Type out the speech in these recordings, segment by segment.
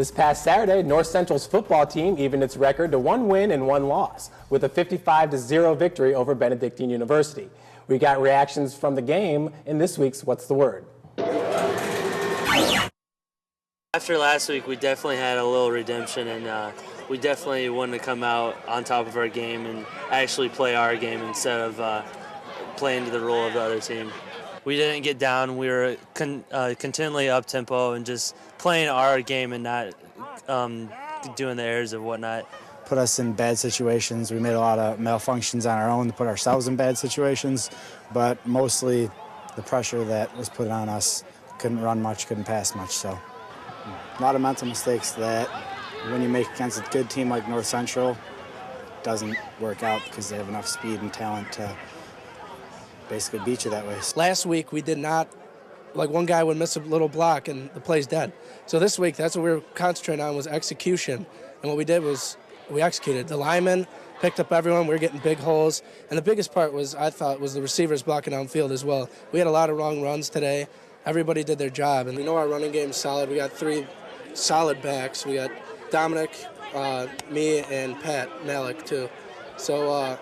This past Saturday, North Central's football team evened its record to 1 win and 1 loss with a 55-0 victory over Benedictine University. We got reactions from the game in this week's What's the Word? After last week, we definitely had a little redemption, and we definitely wanted to come out on top of our game and actually play our game instead of playing to the role of the other team. We didn't get down. We were continually up-tempo and just playing our game and not doing the errors and whatnot. Put us in bad situations. We made a lot of malfunctions on our own to put ourselves in bad situations, but mostly the pressure that was put on us. Couldn't run much, couldn't pass much, so a lot of mental mistakes that when you make against a good team like North Central, doesn't work out because they have enough speed and talent to basically beat you that way. Last week we did not, like one guy would miss a little block and the play's dead. So this week that's what we were concentrating on was execution. And what we did was we executed. The linemen picked up everyone, we were getting big holes. And the biggest part was, I thought, was the receivers blocking downfield as well. We had a lot of wrong runs today. Everybody did their job. And we know our running game is solid. We got 3 solid backs. We got Dominic, me, and Pat Malik too. So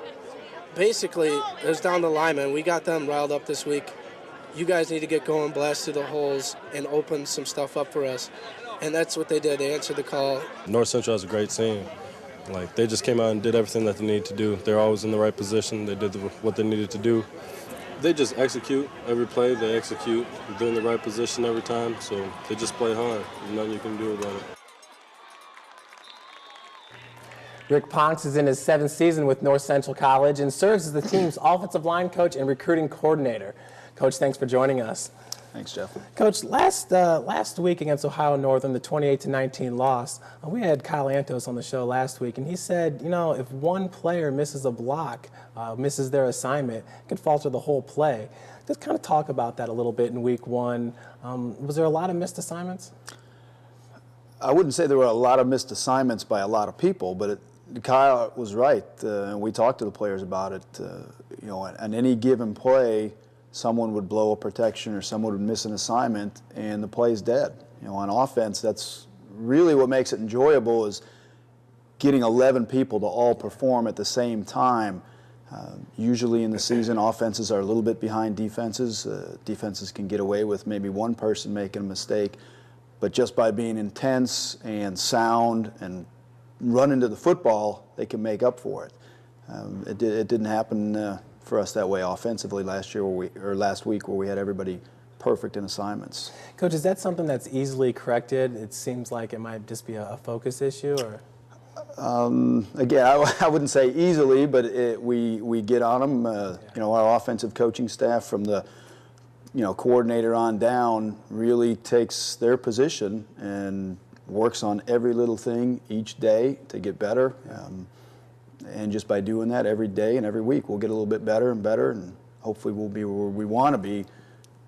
basically, it was down to linemen. We got them riled up this week. You guys need to get going, blast through the holes, and open some stuff up for us. And that's what they did. They answered the call. North Central has a great team. Like, they just came out and did everything that they needed to do. They're always in the right position. They did what they needed to do. They just execute every play. They execute. They're in the right position every time. So they just play hard. There's nothing you can do about it. Rick Ponx is in his 7th season with North Central College and serves as the team's offensive line coach and recruiting coordinator. Coach, thanks for joining us. Thanks, Jeff. Coach, last week against Ohio Northern, the 28-19 loss, we had Kyle Antos on the show last week, and he said, you know, if one player misses a block, misses their assignment, it could falter the whole play. Just kind of talk about that a little bit in week 1. Was there a lot of missed assignments? I wouldn't say there were a lot of missed assignments by a lot of people, but Kyle was right. We talked to the players about it. You know, on any given play, someone would blow a protection or someone would miss an assignment and the play's dead. You know, on offense, that's really what makes it enjoyable is getting 11 people to all perform at the same time. Usually in the season, offenses are a little bit behind defenses. Defenses can get away with maybe one person making a mistake, but just by being intense and sound and running to the football, they can make up for it. It didn't happen for us that way offensively last week where we had everybody perfect in assignments. Coach, is that something that's easily corrected? It seems like it might just be a focus issue, or? Again, I wouldn't say easily, but we get on them. You know, our offensive coaching staff from the coordinator on down really takes their position and works on every little thing each day to get better. And just by doing that every day and every week, we'll get a little bit better and better, and hopefully we'll be where we want to be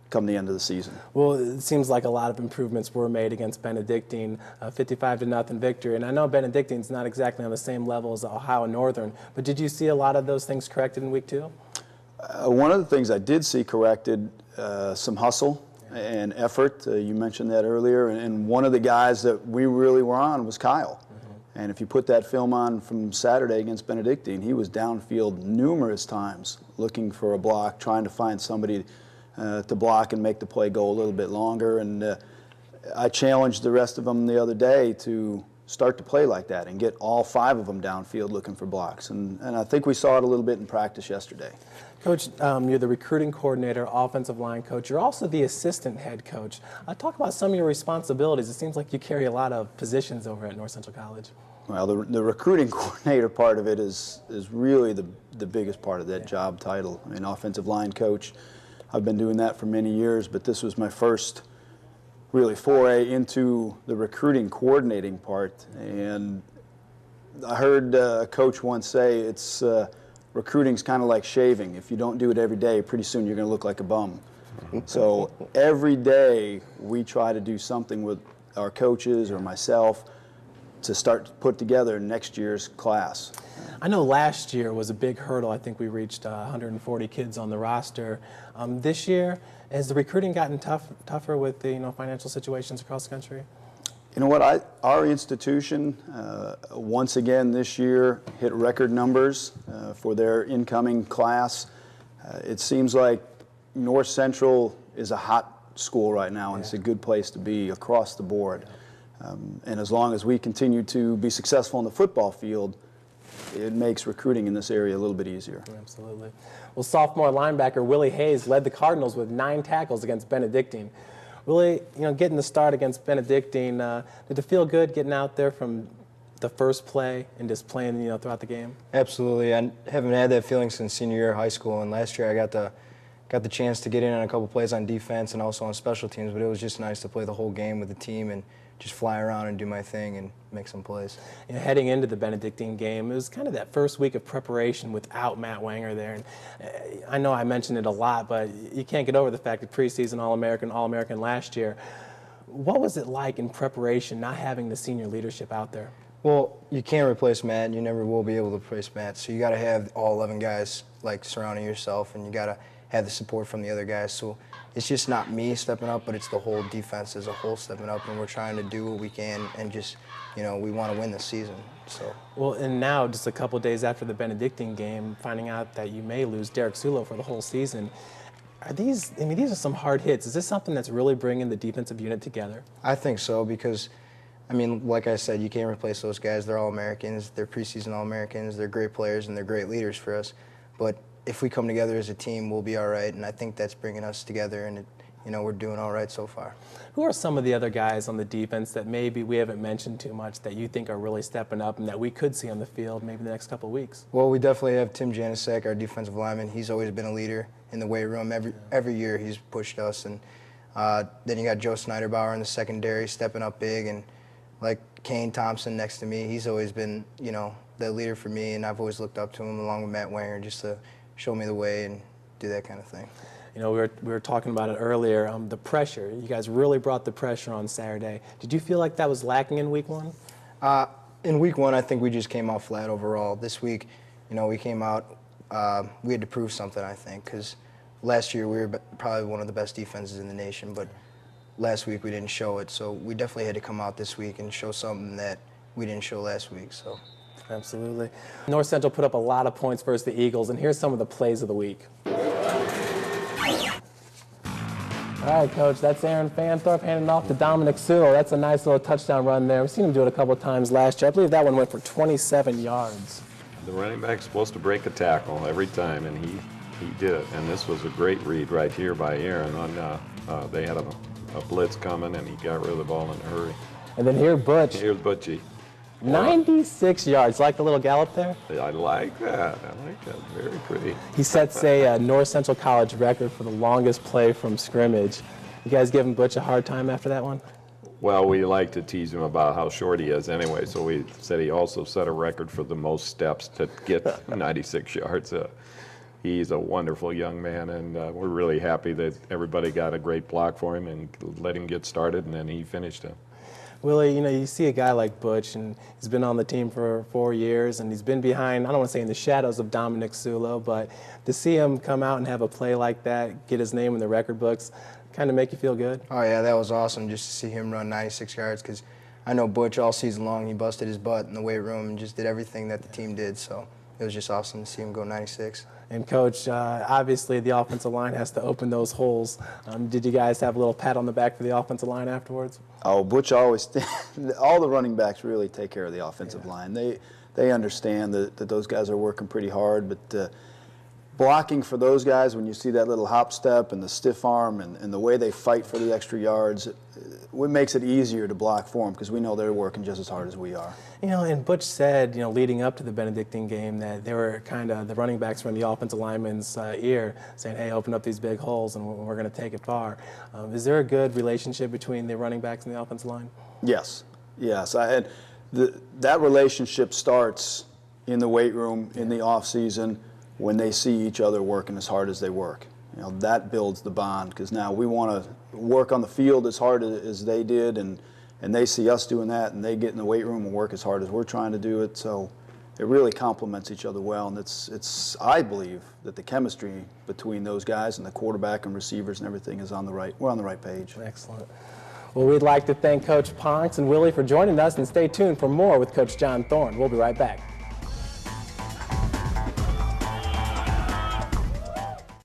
come the end of the season. Well, it seems like a lot of improvements were made against Benedictine, 55-0 victory. And I know Benedictine's not exactly on the same level as Ohio Northern, but did you see a lot of those things corrected in week 2? One of the things I did see corrected, some hustle and effort. You mentioned that earlier, and one of the guys that we really were on was Kyle. And if you put that film on from Saturday against Benedictine, he was downfield numerous times looking for a block, trying to find somebody to block and make the play go a little bit longer. And I challenged the rest of them the other day to start to play like that and get all 5 of them downfield looking for blocks. And I think we saw it a little bit in practice yesterday. Coach, you're the recruiting coordinator, offensive line coach. You're also the assistant head coach. Talk about some of your responsibilities. It seems like you carry a lot of positions over at North Central College. Well, the recruiting coordinator part of it is really the biggest part of that job title. I mean, offensive line coach, I've been doing that for many years, but this was my first really foray into the recruiting coordinating part. And I heard a coach once say it's recruiting's kind of like shaving. If you don't do it every day, pretty soon you're going to look like a bum. So every day we try to do something with our coaches or myself to start to put together next year's class. I know last year was a big hurdle. I think we reached 140 kids on the roster. This year, has the recruiting gotten tougher with the financial situations across the country? You know what? Our institution, once again this year, hit record numbers for their incoming class. It seems like North Central is a hot school right now, and it's a good place to be across the board. And as long as we continue to be successful on the football field, it makes recruiting in this area a little bit easier. Absolutely. Well, sophomore linebacker Willie Hayes led the Cardinals with 9 tackles against Benedictine. Willie, getting the start against Benedictine, did it feel good getting out there from the first play and just playing, throughout the game? Absolutely. I haven't had that feeling since senior year of high school, and last year I got the chance to get in on a couple plays on defense and also on special teams, but it was just nice to play the whole game with the team and just fly around and do my thing and make some plays. Heading into the Benedictine game, it was kind of that first week of preparation without Matt Wanger there. And I know I mentioned it a lot, but you can't get over the fact that preseason All-American last year. What was it like in preparation, not having the senior leadership out there? Well, you can't replace Matt, and you never will be able to replace Matt. So you got to have all 11 guys surrounding yourself, and you got to have the support from the other guys. So it's just not me stepping up, but it's the whole defense as a whole stepping up, and we're trying to do what we can, and just, we want to win this season. So. Well, and now, just a couple days after the Benedictine game, finding out that you may lose Derek Sulo for the whole season, these are some hard hits. Is this something that's really bringing the defensive unit together? I think so, because, like I said, you can't replace those guys. They're All-Americans, they're preseason All-Americans, they're great players, and they're great leaders for us. But if we come together as a team, we'll be all right, and I think that's bringing us together, and we're doing all right so far. Who are some of the other guys on the defense that maybe we haven't mentioned too much that you think are really stepping up and that we could see on the field maybe the next couple of weeks? Well, we definitely have Tim Janisek, our defensive lineman. He's always been a leader in the weight room. Every year he's pushed us, and then you got Joe Snyderbauer in the secondary stepping up big, and like Kane Thompson next to me, he's always been, the leader for me, and I've always looked up to him along with Matt Wanger just to show me the way and do that kind of thing. We were talking about it earlier, the pressure. You guys really brought the pressure on Saturday. Did you feel like that was lacking in week one? In week one, I think we just came out flat overall. This week, we came out, we had to prove something, I think, because last year we were probably one of the best defenses in the nation, but last week we didn't show it. So we definitely had to come out this week and show something that we didn't show last week. So. Absolutely. North Central put up a lot of points versus the Eagles, and here's some of the plays of the week. All right, Coach, that's Aaron Fanthorpe handing off to Dominic Sewell. That's a nice little touchdown run there. We've seen him do it a couple of times last year. I believe that one went for 27 yards. The running back's supposed to break a tackle every time, and he did it. And this was a great read right here by Aaron. They had a blitz coming, and he got rid of the ball in a hurry. And then here, Butch. Here's Butchie. 96 yards. Like the little gallop there? I like that. Very pretty. He sets a North Central College record for the longest play from scrimmage. You guys giving Butch a hard time after that one? Well, we like to tease him about how short he is anyway, so we said he also set a record for the most steps to get 96 yards. He's a wonderful young man, and we're really happy that everybody got a great block for him and let him get started, and then he finished it. Willie, you see a guy like Butch, and he's been on the team for 4 years, and he's been behind, I don't want to say in the shadows of Dominic Sulo, but to see him come out and have a play like that, get his name in the record books, kind of make you feel good? Oh, yeah, that was awesome just to see him run 96 yards, because I know Butch all season long, he busted his butt in the weight room and just did everything that the team did, so it was just awesome to see him go 96. And, Coach, obviously the offensive line has to open those holes. Did you guys have a little pat on the back for the offensive line afterwards? Oh, Butch always, all the running backs really take care of the offensive line. They understand that those guys are working pretty hard, but blocking for those guys, when you see that little hop step and the stiff arm and the way they fight for the extra yards, it makes it easier to block for them because we know they're working just as hard as we are. And Butch said, leading up to the Benedictine game that they were kind of, the running backs were in the offensive lineman's ear saying, hey, open up these big holes and we're going to take it far. Is there a good relationship between the running backs and the offensive line? Yes. That relationship starts in the weight room, in the off season, when they see each other working as hard as they work. That builds the bond because now we want to work on the field as hard as they did, and they see us doing that, and they get in the weight room and work as hard as we're trying to do it. So it really complements each other well, and it's I believe that the chemistry between those guys and the quarterback and receivers and everything is on the right. We're on the right page. Excellent. Well, we'd like to thank Coach Ponx and Willie for joining us, and stay tuned for more with Coach John Thorne. We'll be right back.